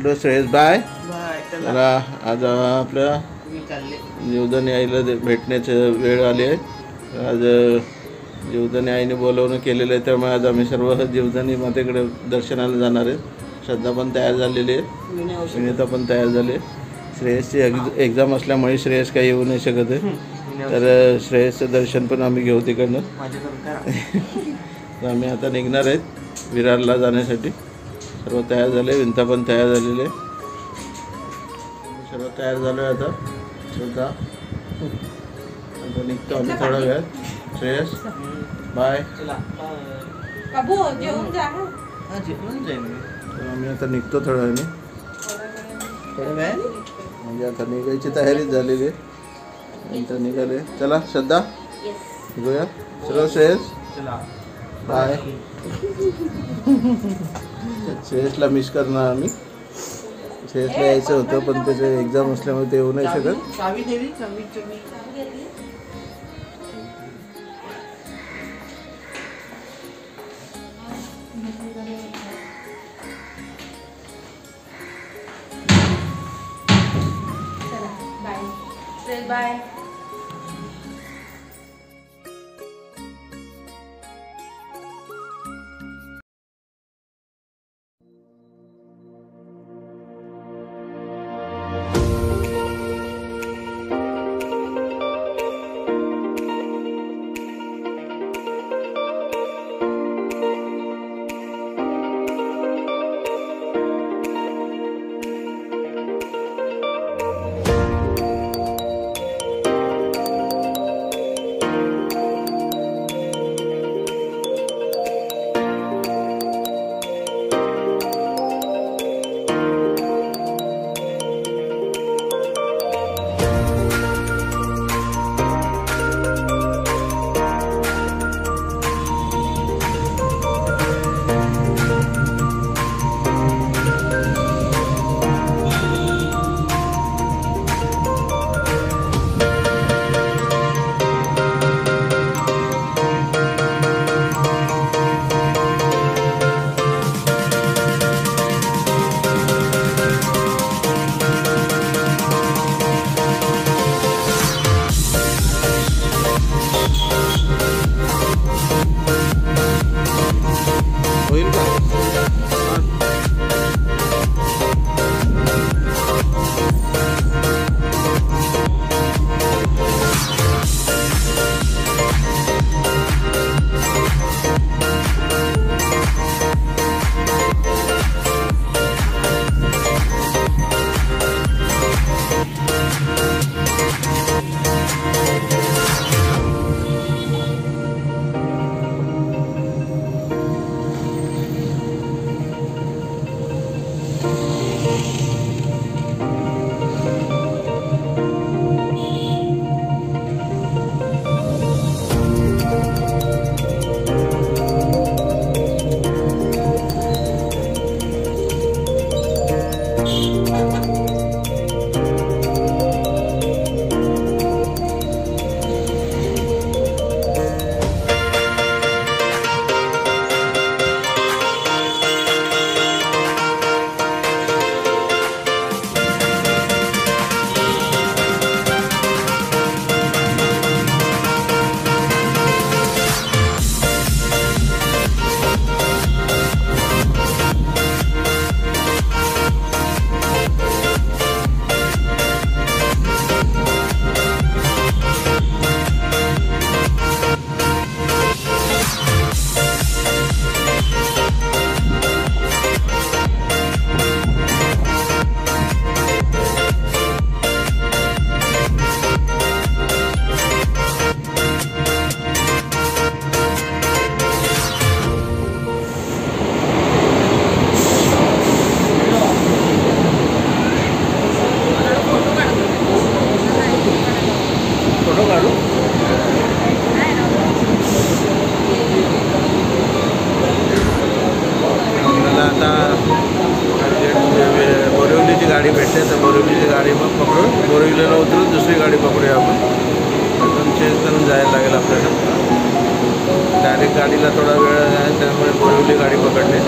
म्हटलं श्रेयस बाय. चला आज आपल्या जीवदानी आईला भेटण्याची वेळ आली आहे. आज जीवदानी आईने बोलवणं केलेलं आहे, त्यामुळे आज आम्ही सर्व जीवदानी मातेकडे दर्शनाला जाणार आहे. श्रद्धा पण तयार झालेली आहे, विनीता पण तयार झाली. श्रेयसची एक्झाम असल्यामुळे श्रेयस काही येऊ नाही शकत आहे, तर श्रेयसचं दर्शन पण आम्ही घेऊ तिकडनं. तर आम्ही आता निघणार आहेत विरारला जाण्यासाठी. सर्व तयार झाले, विनीता पण तयार झालेली आहे, सर्व तयार झालो आहे. आता श्रद्धा आता निघतो आम्ही थोडा वेळ. श्रेयस बाय. आम्ही आता निघतो थोड्या वेळाने, म्हणजे आता निघायची तयारीच झालेली आहे. नंतर निघाले. चला श्रद्धा निघूया. सर्व श्रेयस बाय. श्रेयसला मिस करणार आम्ही. श्रेयसला यायचं होतं पण त्याचं एक्झाम असल्यामुळे ते येऊ नाही शकत. बाय. गाडी भेटते तर बोरिवलीची गाडी मग पकडून बोरिवलीला उतरून दुसरी गाडी पकडूया आपण. तिथून चेंज करून जायला लागेल आपल्याला. डायरेक्ट गाडीला थोडा वेळ आहे त्यामुळे बोरिवली गाडी पकडली.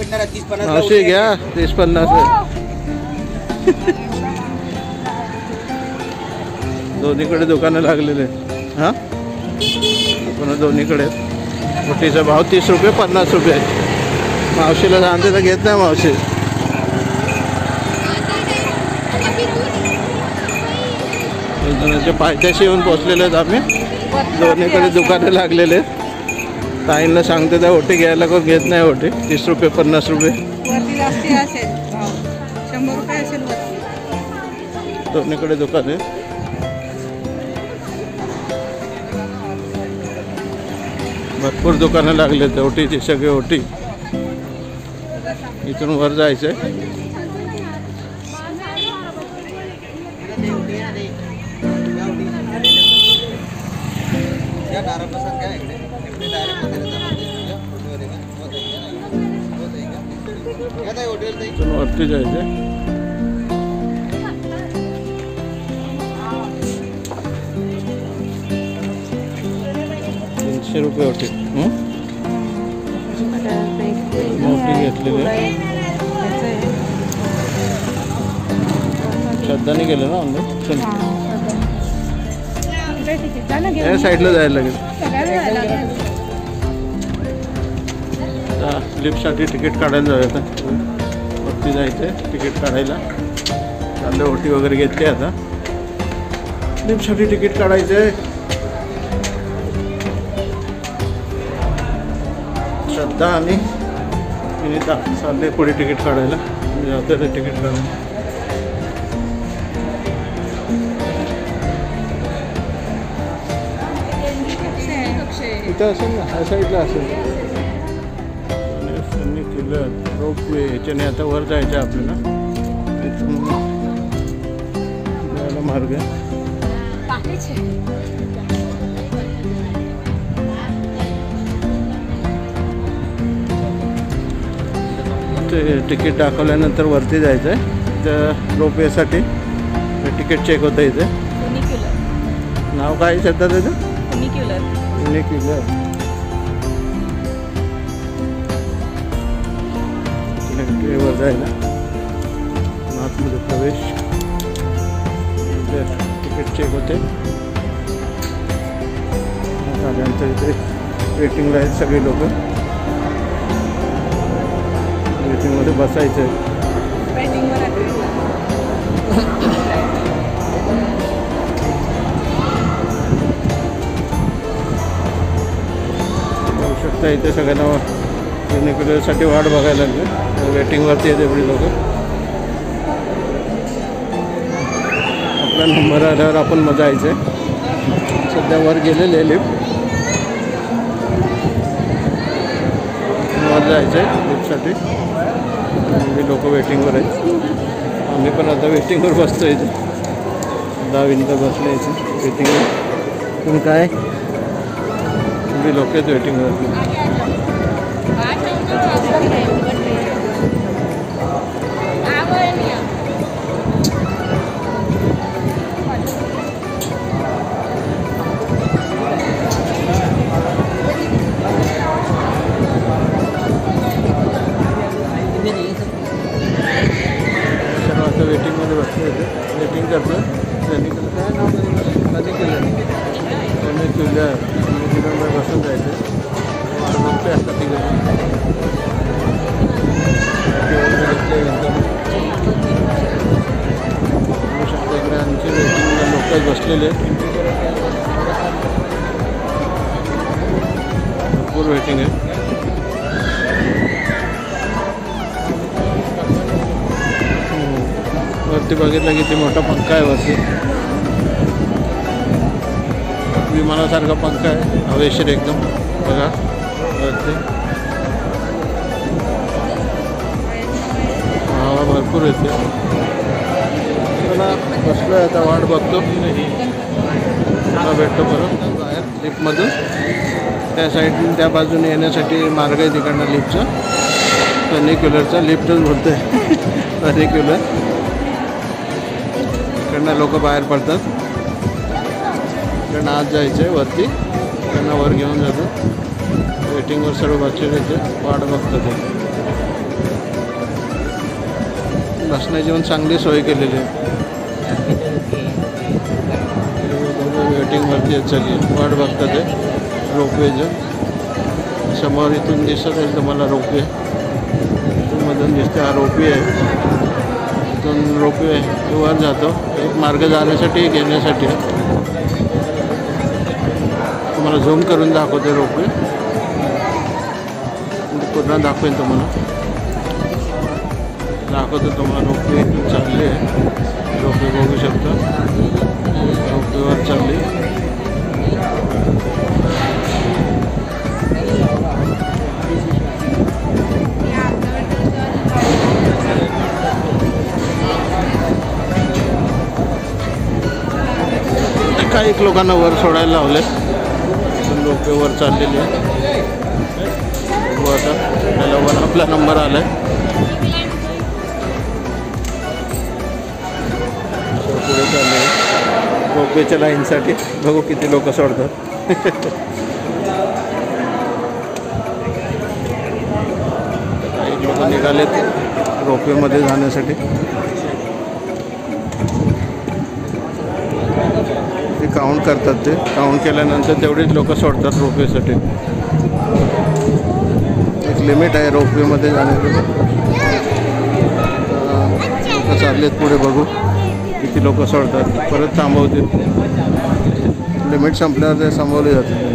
मावशी घ्या 30-50 दोन्हीकडे दुकानं लागलेले हां दुकानं दोन्हीकडे मोठीचा भाव 30 रुपये 50 रुपये. मावशीला सांगते तर घेत नाही मावशी. पायथ्याशी येऊन पोचलेले आहेत आम्ही. दोन्हीकडे दुकानं लागलेले आहेत. ताईंना सांगते त्या ओटी घ्यायला कोण घेत नाही. ओटी 30 रुपये 50 रुपये दोन्हीकडे दुकान आहे. भरपूर दुकानं लागले आहेत ओटीची. सगळे ओटी इथून वर जायचं आहे. इथून वरती जायचं. 300 रुपये होते. मोठी घेतलेली श्रद्धाने गेलं ना अंदर. या साईडला जायला लागेल. लिफ्टसाठी तिकीट काढायला जाऊया आता. वरती जायचं आहे तिकीट काढायला. चाललं ओटी वगैरे घेतली. आता लिफ्टसाठी तिकीट काढायचं आहे. श्रद्धा आणि विनीता चालले पुढे तिकीट काढायला. जाते ते तिकीट काढायला. इथं असेल ना ह्या साईडला असेल. रोपवे याच्याने आता वर जायचं आहे आपल्याला. इथून जायला मार्ग आहे. ते तिकीट दाखवल्यानंतर वरती जायचं आहे. तर रोपवेसाठी तिकीट चेक होतं इथे. नाव काय सध्या त्याचं? युनिक्युलर. वर जायला आतमध्ये प्रवेश. तिकीट चेक होते. आल्यानंतर इथे वेटिंगला आहेत सगळे लोक. वेटिंगमध्ये बसायचं आहे. बघू शकता इथे सगळ्यांना युनिक्युलरसाठी वाट बघायला लागली. वेटिंगवरती आहेत एवढी लोक. आपला नंबर आल्यावर आपण मग जायचं आहे. सध्या वर गेलेले लिफ्ट. वर जायचं आहे लिफ्टसाठी. लोक वेटिंगवर आहेत. आम्ही पण आता वेटिंगवर बसतो इथे. 10 मिनिटं बसले इथे वेटिंगवर. पण काय एवढी लोक आहेत वेटिंगवरती. वेटिंगमध्ये बसले होते. वेटिंग करतो. त्यांनी केलं काय नाव कधी केलं युनिक्युलर बसून जायचं. बघतोय आता तिकडे इकडे आमची वेटिंगला लोक बसलेले. भरपूर वेटिंग आहे. वरती बघितलं किती मोठा पंखा आहे. वरती विमानासारखा पंखा आहे. हवेशीर एकदम. बघा वरती हवा भरपूर येते. चला बसलो आहे आता. वाट बघतो मला भेटतो परत बाहेर लिफ्टमधून. त्या साईडून त्या बाजूने येण्यासाठी मार्ग आहे तिकडनं लिफ्टचा. फर्निक्युलरचा लिफ्टच बोलतो आहे. फर्निक्युलर इकडनं लोक बाहेर पडतात. इकडनं आत जायचं आहे वरती. त्यांना वर घेऊन जातो. वेटिंगवर सर्व बसलेले ते वाट बघतात. बसण्याची पण चांगली सोय केलेली आहे. वेटिंगवरती आहेत सगळी, वाट बघतात आहे रोपवेचं. समोर इथून दिसत आहे तुम्हाला रोपवे, इथून दिसते हा रोपवे आहे. इथून रोपवे वर जातो. एक मार्ग जाण्यासाठी घेण्यासाठी आहे. तुम्हाला झूम करून दाखवते रोपवे, पूर्ण दाखवेन तुम्हाला. दाखवतो तुम्हाला रोपवे इथून चालली आहे. रोपवे बघू शकता, रोपवेवर चालली. काही लोकांना वर सोडायला लावले, रोपवे वर चाललेली आहे. आता त्याला वर आपला नंबर आलाय. पुढे चालले रोपवेच्या लाईनसाठी. बघू किती लोक सोडतात. काही लोक निघालेत रोपवेमध्ये जाण्यासाठी. ते काउंट करतात, ते काउंट केल्यानंतर तेवढेच लोक सोडतात रोपवेसाठी. एक लिमिट आहे रोपवेमध्ये जाण्याचं. लोक चाललेत पुढे, बघू किती लोक सोडतात. परत थांबवतील, लिमिट संपल्यावर ते थांबवले जाते.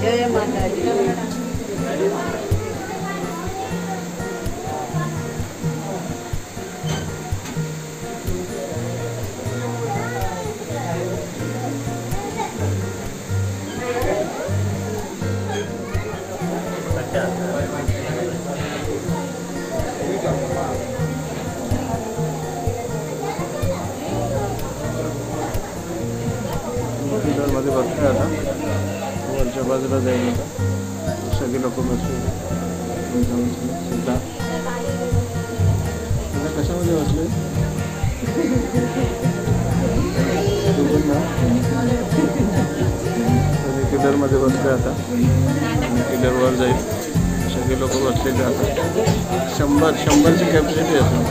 जय माताजी. मध्ये बघतोय आता, वरच्या बाजूला जाईल आता. सगळे लोक बसले. कशामध्ये बसले? किलरमध्ये बसले आता. किलरवर जाईल. सगळे लोक बसलेले आता. 100ची कॅपॅसिटी असेल.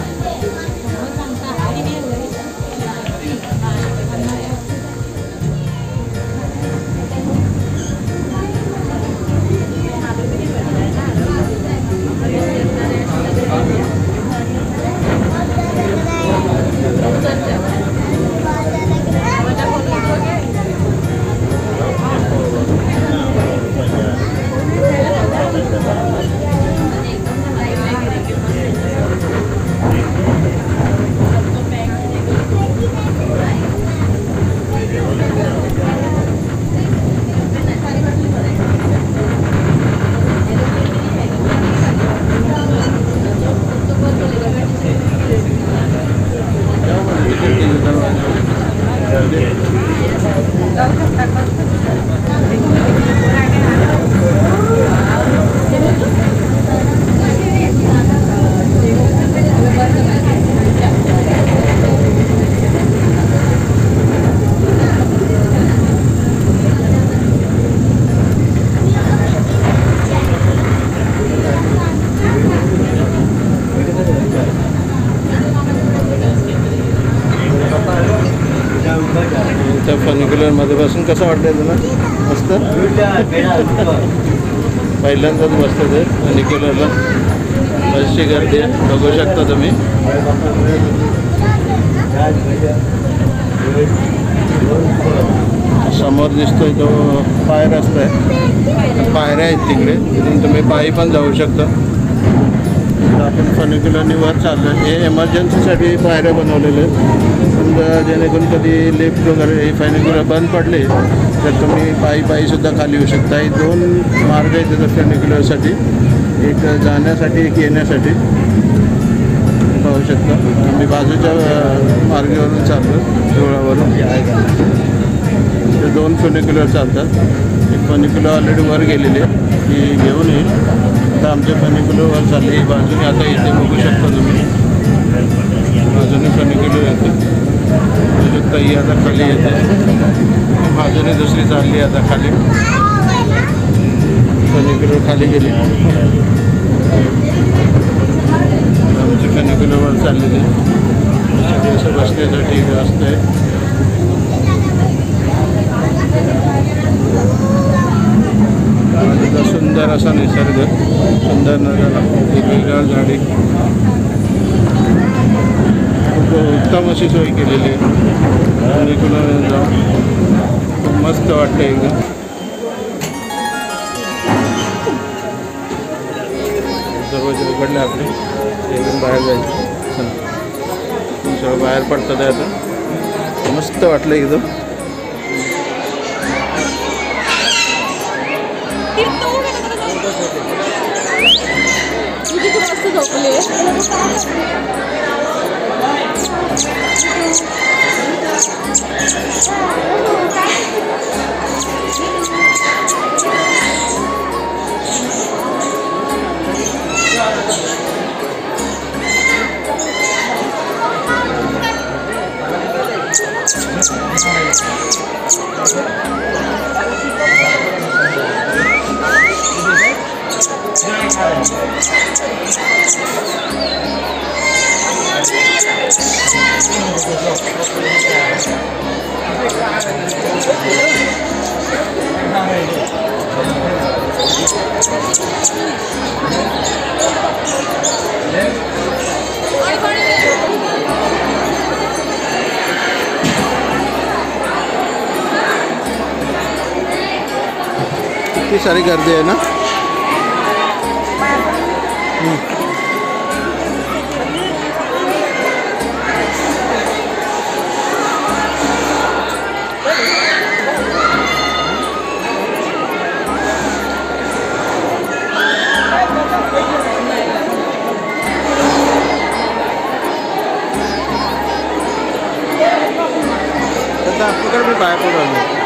फनिक्युलरमध्ये बसून कसं वाटतंय तुला? मस्त. पहिल्यांदाच बसतं ते फनिक्युलरला. बसची गर्दी आहे, बघू शकता तुम्ही. समोर दिसतोय तो पाय रस्ता आहे. पायऱ्या आहेत तिकडे, तिथून तुम्ही पायी पण जाऊ शकता. आपण फनिक्युलरनी वर चाललो. हे एमर्जन्सीसाठी पायऱ्या बनवलेले आहेत. समजा जेणेकरून कधी लिफ्ट वगैरे हे फनिक्युलर बंद पडले तर तुम्ही पायीसुद्धा खाली येऊ शकता. हे 2 मार्ग आहेत त्याचा फनिक्युलरसाठी, एक जाण्यासाठी एक येण्यासाठी. पाहू शकता मी बाजूच्या मार्गावरून चाललो, देवळावरून. इथे 2 फनिक्युलर चालतात. एक फनिक्युलर ऑलरेडी वर गेलेली आहे, ती घेऊन येईल. आता आमचे फनिक्युलर वर चालले. ही बाजूने आता इथे बघू शकता तुम्ही, बाजूने फनिक्युलर येते. बघू शकता ही आता खाली येते. बाजूने दुसरी चालली आता खाली. फनिक्युलर खाली गेली. आमची फनिक्युलर वर चाललेली असं बसण्यासाठी व्यवस्था आहे. सुंदर असा निसर्ग, सुंदर नजारा, वेगवेगळ्या झाडी, खूप उत्तम अशी सोय केलेली आहे. फनिक्युलर जाऊन खूप मस्त वाटतं एकदम. दरवाजे उघडले आपले, एकदम बाहेर जायचं. सगळं बाहेर पडतं आहे आता. मस्त वाटलं एकदम. किती सारी गर्दी आहे ना. आपल्याकडे मी बाहेर पडून आलो.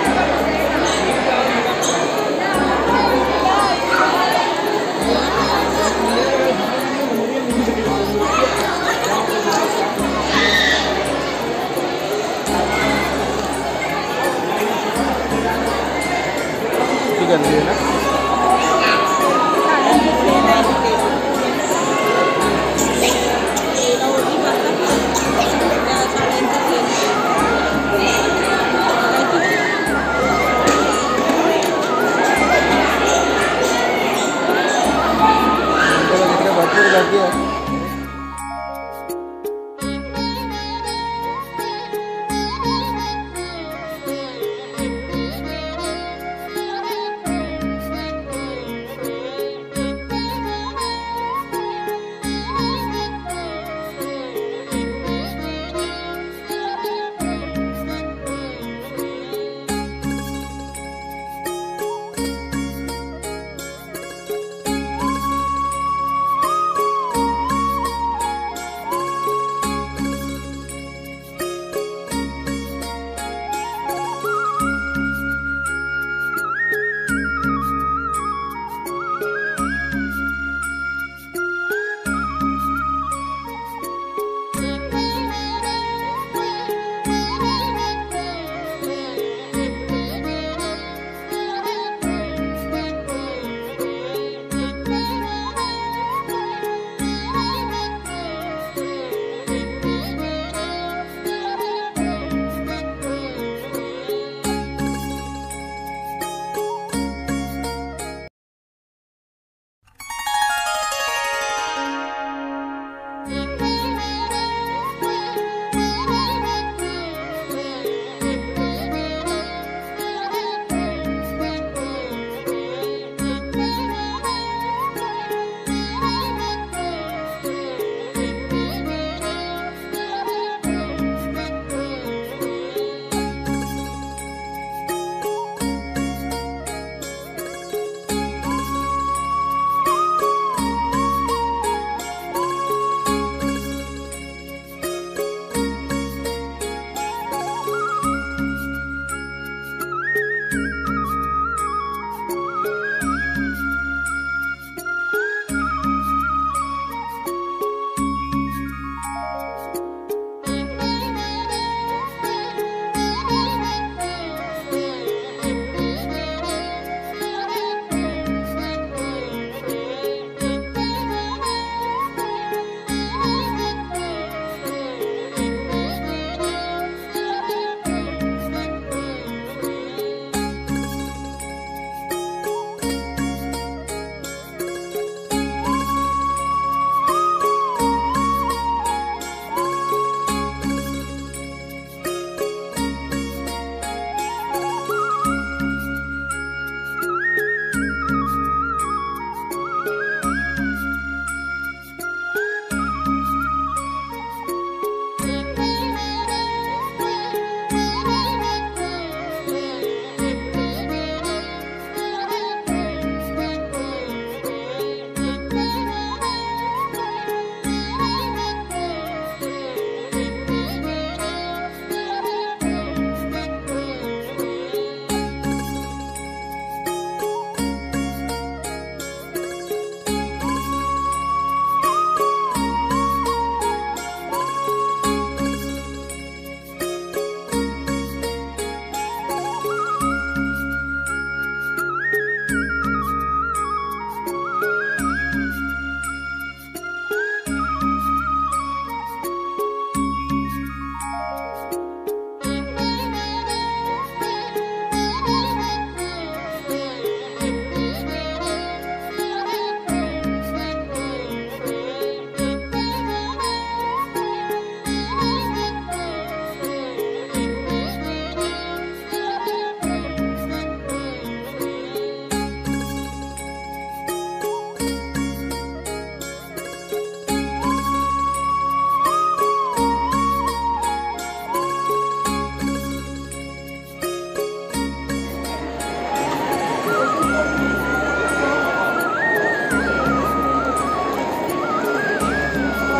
गर्दी आहे ना. भरपूर गर्दी आहे.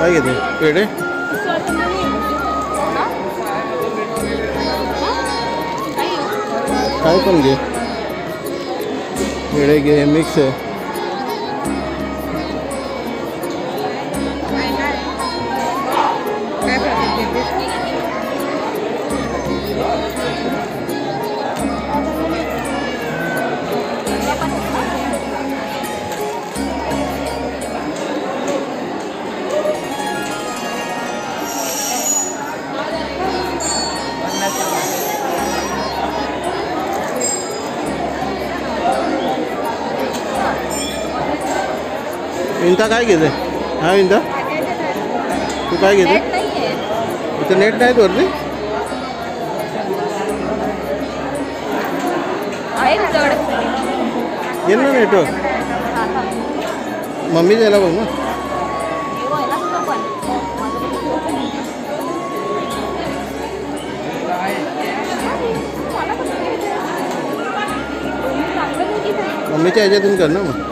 काय घेते पेढे काय पण घे पेढे घे मिक्स आहे विंता काय घेते हा विंता तू काय घेते इथं नेट नाहीत वरती ये ना नेटवर्क मम्मी द्यायला बघ ना मम्मीच्या ह्याच्यातून कर ना मग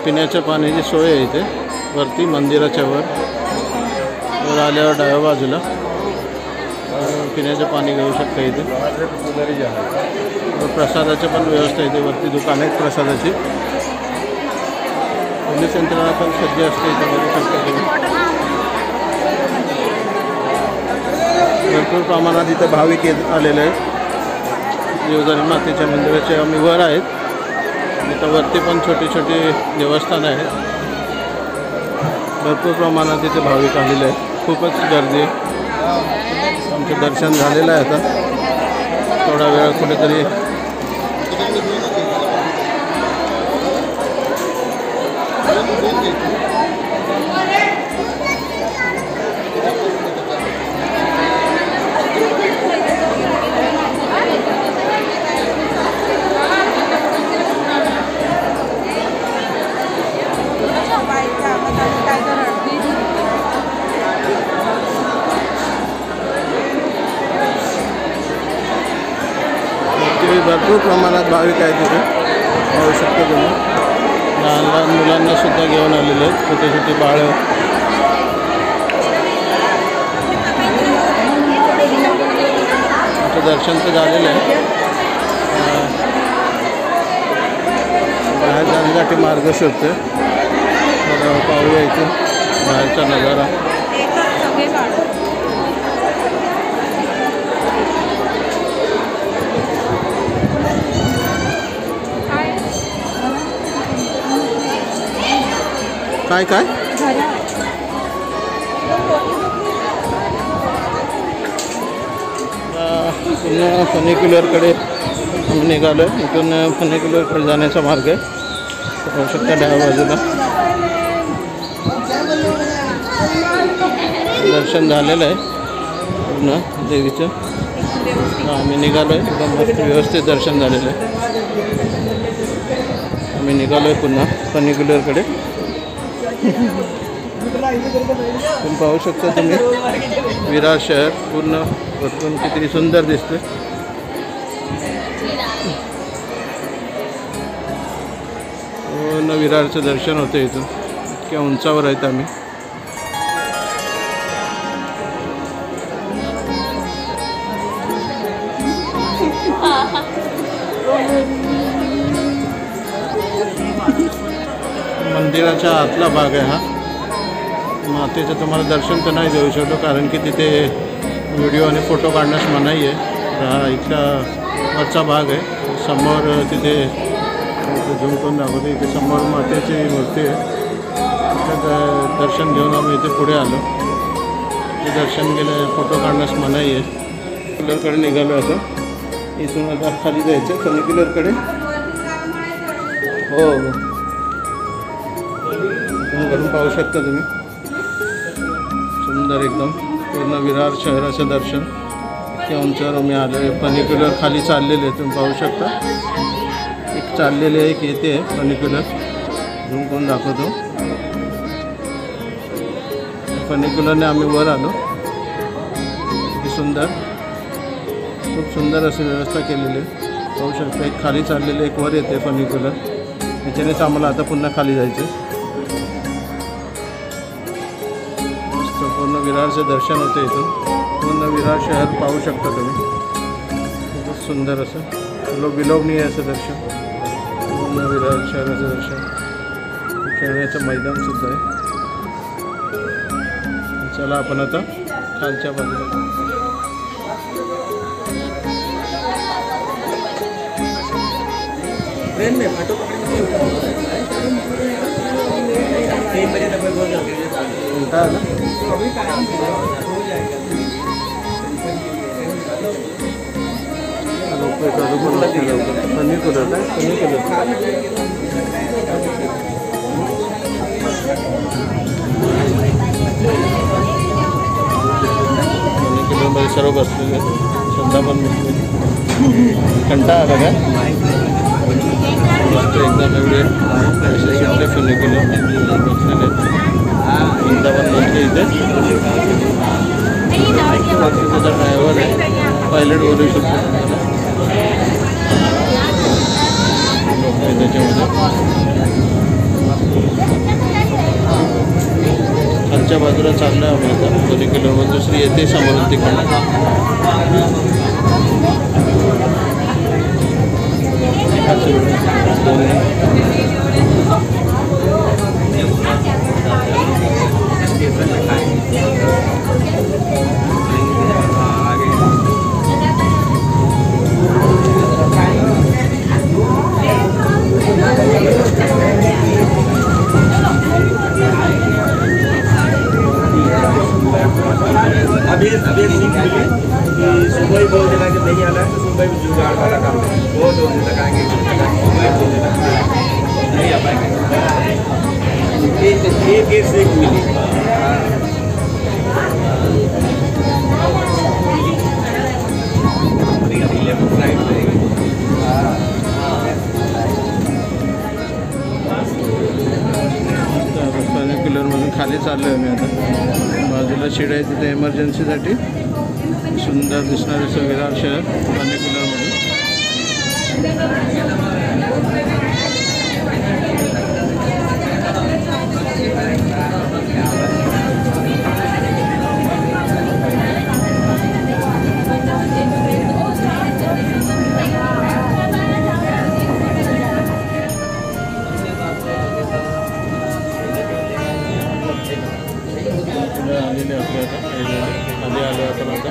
पिण्याच्या पाण्याची सोय आहे इथे वरती मंदिराच्या वर आल्यावर डाव्या बाजूला पिण्याचं पाणी घेऊ शकता इथे प्रसादाची पण व्यवस्था इथे वरती दुकान आहेत प्रसादाची पोलीस यंत्रणा पण सज्ज असते इथे बघू शकता तुम्ही भरपूर प्रमाणात इथे भाविक येत आलेले आहेत जीवदानी मातेच्या मंदिराचे आम्ही वर आहेत इथं वरती पण छोटी छोटी देवस्थानं आहेत भरपूर प्रमाणात इथे भाविक आलेले आहेत खूपच गर्दी आमचं दर्शन झालेलं आहे आता थोडा वेळ कुठेतरी भरपूर प्रमाणात भाविक आहेत तिथे पाहू शकता तुम्ही लहान लहान मुलांना सुद्धा घेऊन आलेले आहेत छोटे छोटे बाळं आमचं दर्शन तर झालेलं आहे बाहेर जाण्यासाठी मार्ग शोधते पाहूया इथे बाहेरचा नजारा काय काय पुन्हा फनिक्युलरकडे आम्ही निघालो आहे इथून फनिक्युलरकडे जाण्याचा मार्ग आहे पाहू शकता डाव्या बाजूला दर्शन झालेलं आहे पुन्हा देवीचं आम्ही निघालो आहे एकदम मस्त व्यवस्थित दर्शन झालेलं आहे आम्ही निघालो आहे पुन्हा फनिक्युलरकडे तुम्ही पाहू शकता तुम्ही विरार शहर पूर्ण वरतून किती सुंदर दिसते पूर्ण विरारचं दर्शन होतं इथून इतक्या उंचावर आहेत आम्ही मंदिराच्या आतला भाग आहे हा मातेचं तुम्हाला दर्शन तर नाही देऊ शकतो कारण की तिथे व्हिडिओ आणि फोटो काढण्यास मनाई आहे हा इथला वरचा भाग आहे समोर तिथे झूम करून दाखवतो इथे समोर मातेची मूर्ती आहे तिथं दर्शन घेऊन आम्ही इथे पुढे आलो ते दर्शन गेले फोटो काढण्यास मनाई आहे फनिक्युलरकडे निघालो आता इथून आता खाली जायचं फनिक्युलरकडे हो करून पाहू शकता तुम्ही सुंदर एकदम पूर्ण विरार शहराचं दर्शन इतक्या उंचावर आम्ही आलो आहे फनिक्युलर खाली चाललेले तुम्ही पाहू शकता एक चाललेले एक येते फनिक्युलर झूम करून दाखवतो. फनिक्युलरने आम्ही वर आलो. किती सुंदर, खूप सुंदर अशी व्यवस्था केलेली आहे. पाहू शकता एक खाली चाललेले एक वर येते फनिक्युलर. त्याच्यानेच आम्हाला आता पुन्हा खाली जायचं. मस्त पूर्ण विरारचं दर्शन होतं इथून. पूर्ण विरार शहर पाहू शकता तुम्ही. खूपच सुंदर असं विलोभनीय असं दर्शन. पूर्ण विरार शहराचं दर्शन. खेळण्याचं मैदानसुद्धा आहे. चला आपण आता खालच्या बाजूला. ट्रेन में फोटो उल्टा है ना सर्व बसलेले. श्रद्धा पण कंटाळा आला का? मस्त एकदम एवढे असे सुटले फनिक्युलर बसलेले. वृंदावन बसले इथे. त्याचा ड्रायव्हर आहे, पायलट बोलू शकतो लोक आहे त्याच्यामध्ये. खालच्या बाजूला चाललं आहे आम्ही आता फनिक्युलरवर. दुसरी येते समोरून तिकडनं. अभी सीख मिली कि सुबह ही बोल देना कि नहीं आना है तो सुबह भी जुगाड़ वाला काम है. वो 2 दिन तक आएंगे, सुबह बोल देना नहीं आ पाएंगे. एक सीख मिली. लेफ्ट साइड रहेगी. फनिक्युलरमधून खाली चाललो आहे मी आता. बाजूला शिड्या आहे तिथे इमर्जन्सीसाठी. सुंदर दिसणारे असं विरार शहर फनिक्युलरमधून. आलेले आपले आता खाली आलो आपण आता.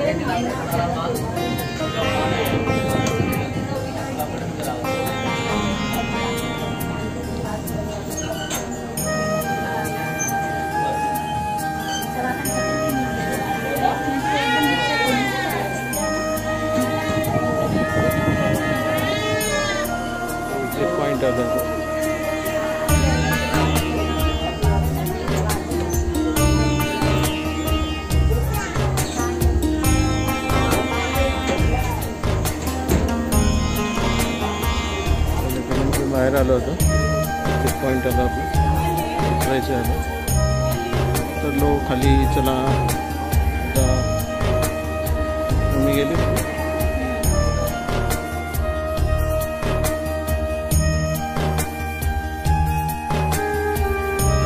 एक पॉइंट आला. बाहेर आलो होतो. एक पॉईंट आला आपलं उतरायचं आलं तर लो खाली. चला आता मी गेले.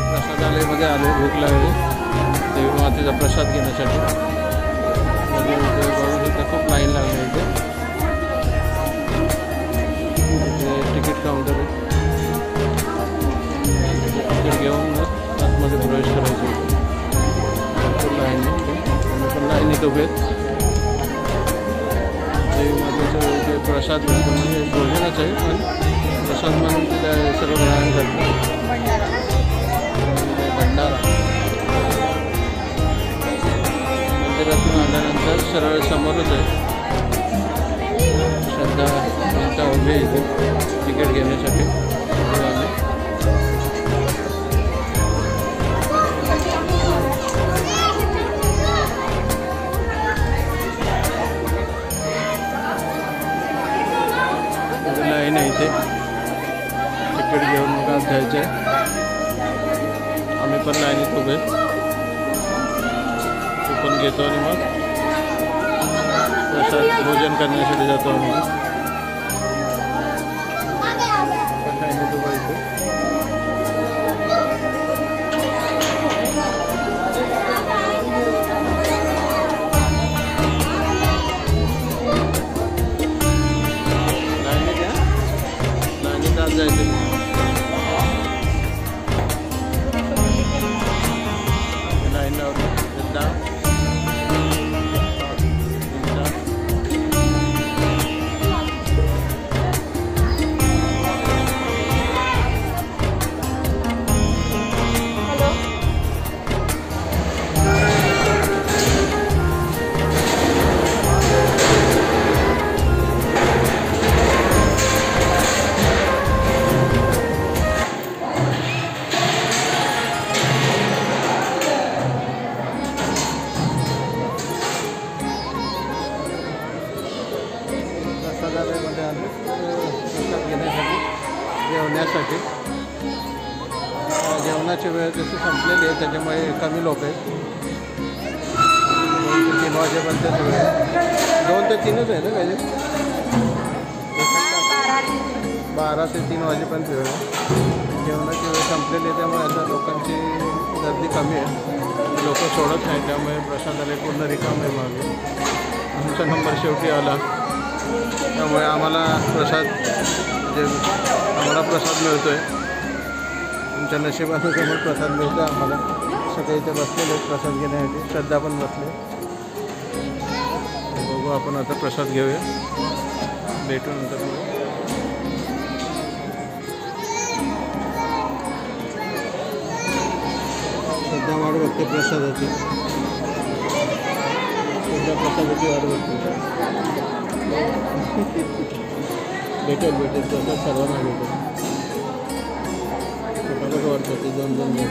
प्रसादालयमध्ये आलो. भूक लागली. देवी मातेचा प्रसाद घेण्यासाठी खूप लाईन लागली इथे. तिकीट काउंटर आहे. तिकीट घेऊन आतमध्ये प्रवेश करायचा. लाईन पण लाईनीत उभे आहेत. देवी मातेचं ते प्रसाद घेतो. म्हणजे भोजनच आहे पण प्रसाद म्हणून तिथे सर्व ग्रहण करतात. भंडारा मंदिरातून आल्यानंतर सरळ समोरच आहे श्रद्धा त्यांच्या उभे इथे तिकीट घेण्यासाठी. लाईन आहे इथे. तिकीट घेऊन मग घ्यायचं आहे. आम्ही पण लाईनीत उभे, तो पण घेतो आणि मग प्रसाद भोजन करण्यासाठी जातो आम्ही. लाईनीत उभा इथे. लाईनीत आज जायचं. प्रसादालयामध्ये आलो प्रसाद घेण्यासाठी, जेवण्यासाठी. जेवणाची वेळ तशी संपलेली आहे, त्याच्यामुळे कमी लोक आहेत. 2 ते 3 वाजेपर्यंत वेळ आहे. 2 ते 3च आहे ना काही, 12 ते 3 वाजेपर्यंत वेळ आहे. जेवणाची वेळ संपलेली आहे, त्यामुळे आता लोकांची गर्दी कमी आहे. लोक सोडत नाही, त्यामुळे प्रसादालय पूर्ण रिकाम आहे. मागे आमचा नंबर शेवटी आला, त्यामुळे आम्हाला प्रसाद मिळतो आहे. आमच्या नशिबानं समोर प्रसाद मिळतो आहे आम्हाला. सगळे इथे बसलेले आहेत प्रसाद घेण्यासाठी. श्रद्धा पण बसले. बघू आपण आता प्रसाद घेऊया, भेटू नंतर. श्रद्धा वाट बघते प्रसादाची. श्रद्धा प्रसादाची वाट बघते. भेटेल प्रसाद सर्वांना भेटेल. स्वतःला वाटतं ते 2-2 जण.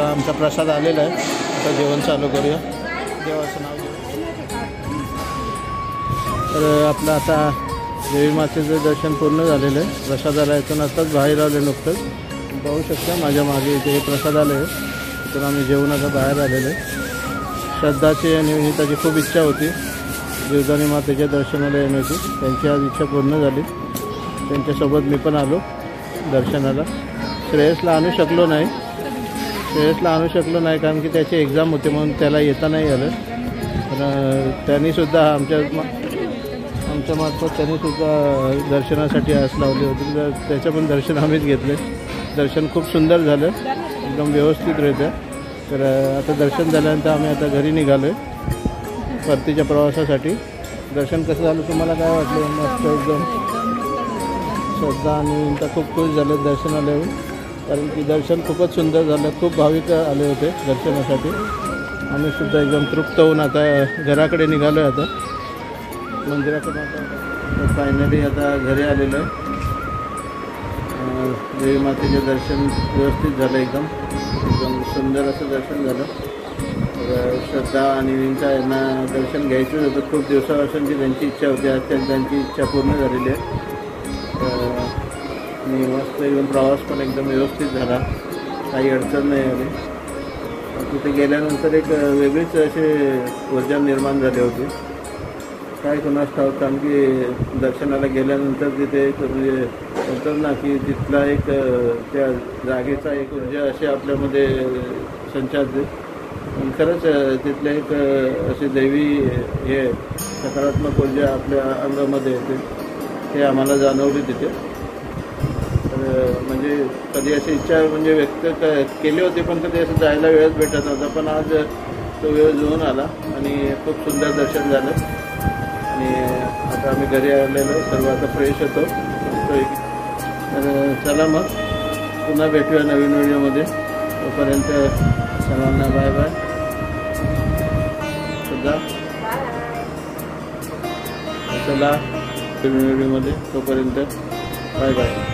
आमचा प्रसाद आलेला आहे. आता जेवण चालू करूया. देवाचं नाव घेऊ. तर आपलं आता देवी मातेचं दर्शन पूर्ण झालेलं आहे. प्रसादालयातून आताच बाहेर आले नुकतंच. पाहू शकता माझ्या मागे इथे हे प्रसादालय आहे. तिथून आम्ही जेवून आता बाहेर आलेलो आहे. श्रद्धाची आणि विनीताची खूप इच्छा होती जीवदानी मातेच्या दर्शनाला येण्याची. त्यांची आज इच्छा पूर्ण झाली. त्यांच्यासोबत मी पण आलो दर्शनाला. श्रेयसला आणू शकलो नाही कारण की त्याची एक्झाम होते, म्हणून त्याला येता नाही आलं. पण त्यांनीसुद्धा आमच्या मार्फत त्यांनीसुद्धा दर्शनासाठी आस लावली होती. तर त्याचं पण दर्शन आम्हीच घेतले. दर्शन खूप सुंदर झालं, एकदम व्यवस्थितरित्या. तर आता दर्शन झाल्यानंतर आम्ही आता घरी निघालो आहे परतीच्या प्रवासासाठी. दर्शन कसं झालं, तुम्हाला काय वाटलं? मस्त एकदम. श्रद्धा आणि इंता खूप खुश झाले दर्शनाला येऊन, कारण की दर्शन खूपच सुंदर झालं. खूप भाविक आले होते दर्शनासाठी. आम्ही सुद्धा एकदम तृप्त होऊन आता घराकडे निघालो आहे. आता मंदिराकडून आता फायनली आता घरी आलेलो आहे. देवी मातेचे दर्शन व्यवस्थित झालं, एकदम सुंदर असं दर्शन झालं. तर श्रद्धा आणि विंता यांना दर्शन घ्यायचंच होतं. खूप दिवसापासूनची त्यांची इच्छा होती. आज त्यांची इच्छा पूर्ण झालेली आहे. आणि मस्त एकदम प्रवास पण एकदम व्यवस्थित झाला, काही अडचण नाही आली. तिथे गेल्यानंतर एक वेगळीच अशी ऊर्जा निर्माण झाली होती. काय कोणास ठाऊक, कारण की दर्शनाला गेल्यानंतर तिथे एक म्हणजे म्हणतात ना की तिथला एक त्या जागेचा एक ऊर्जा अशी आपल्यामध्ये संचारते. खरंच तिथल्या एक अशी दैवी हे सकारात्मक ऊर्जा आपल्या अंगामध्ये येते, ते आम्हाला जाणवली तिथे. तर म्हणजे कधी अशी इच्छा म्हणजे व्यक्त केली होती, पण कधी असं जायला वेळच भेटत नव्हता. पण आज तो वेळ जुळून आला आणि खूप सुंदर दर्शन झालं आणि आता आम्ही घरी आलेलो सर्व आता फ्रेश होतो. तर चला मग पुन्हा भेटूया नवीन व्हिडिओमध्ये. तोपर्यंत सर्वांना बाय बाय. सुद्धा चला नवीन व्हिडिओमध्ये. तोपर्यंत बाय बाय.